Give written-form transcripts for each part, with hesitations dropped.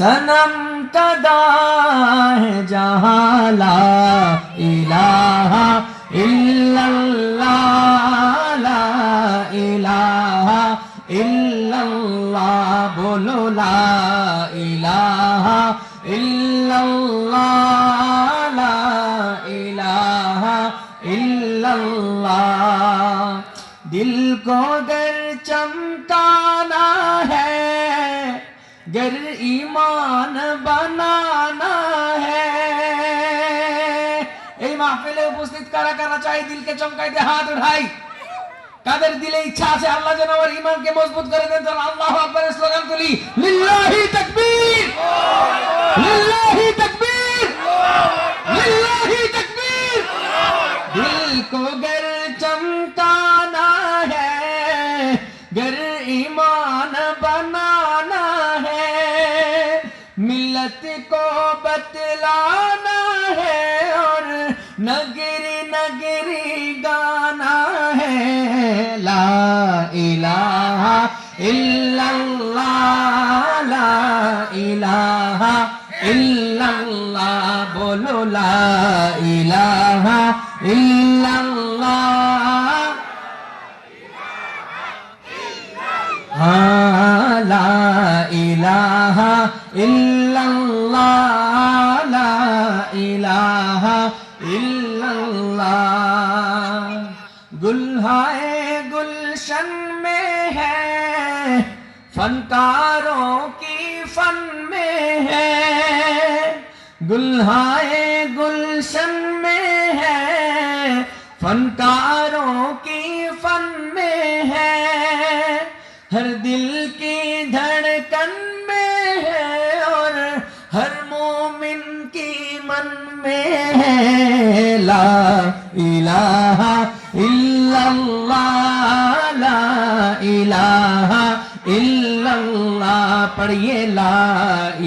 सनम कदा है जहाँ ला इलाहा इल्लल्लाह ला इलाहा इल्लल्लाह बोलो ला इलाहा इल्लल्लाह ला इलाहा इल्लल्लाह। दिल को गर चमकाना है, गर ईमान बनाना है। এই মাহফিলে উপস্থিত কারা কারা চাই দিলকে চমকাইতে হাত উঠাই। কাদের দিলে ইচ্ছা আছে আল্লাহ যেন আমার ঈমানকে মজবুত করে দেন, তাহলে আল্লাহু আকবারের স্লোগান তুলি, লিল্লাহি তাকবীর, লিল্লাহি তাকবীর, লিল্লাহি তাকবীর। दिल को गर चमकाना है, गर ईमान बनाना है, मिल्लत को बतलाना है और नगरी नगरी गाना है। ला इलाहा इल्लल्लाह ला इलाहा इल्लल्लाह बोलो ला इलाहा इल्लल्लाह हाँ ला इलाहा इल्लल्लाह ला इलाहा इल्लल्लाह। गुल्हाए गुलशन में है, फनकारों की फन में है। गुल्हाए गुलशन में है, फनकारों की फन में है। हर दिल की धड़कन में है और हर मोमिन की मन में है। ला इलाहा इल्लल्लाह ला इलाहा इल्लल्लाह पढ़िए ला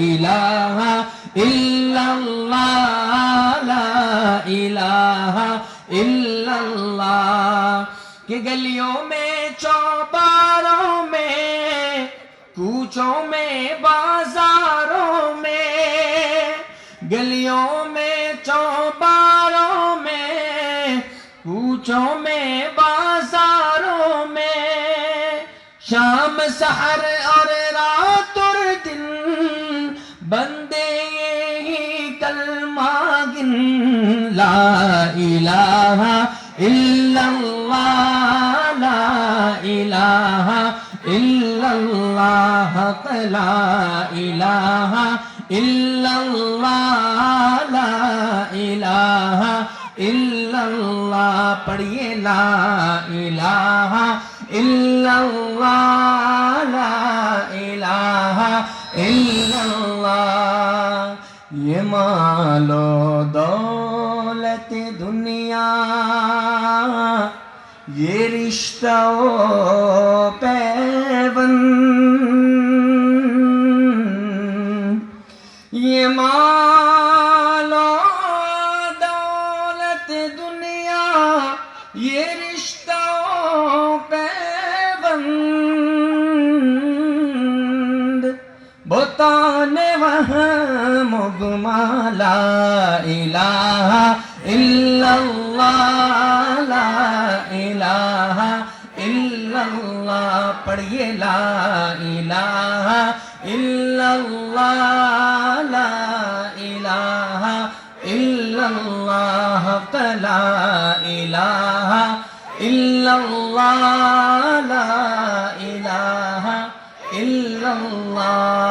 इलाहा इल्लल्लाह ला इलाहा इल्लल्लाह। कि गलियों में चौबारों में, कूचों में बाजारों में, गलियों में चौबारों में, कूचों में बाजारों में, शाम सहर और रात और दिन बंदे यही कलमा गिन। ला इलाहा इल्लल्लाह ला इलाहा इल्लल्लाह ला इलाहा इल्लल्लाह ला इलाहा इल्लल्लाह पढ़िए ला इलाहा इल्लल्लाह ला इलाहा इल्लल्लाह। ये मालो दौलत दुनिया, ये रिश्ता पैबंद, ये मालो दौलत दुनिया, ये रिश्ता पैबंद। बताने वहाँ मुगमा ला इलाहा इल्लल्लाह ला इलाहा इल्लल्लाह पढ़िए ला इलाहा इल्लल्लाह ला इलाहा इल्लल्लाह ला इलाहा इल्लल्लाह ला इलाहा इल्लल्लाह।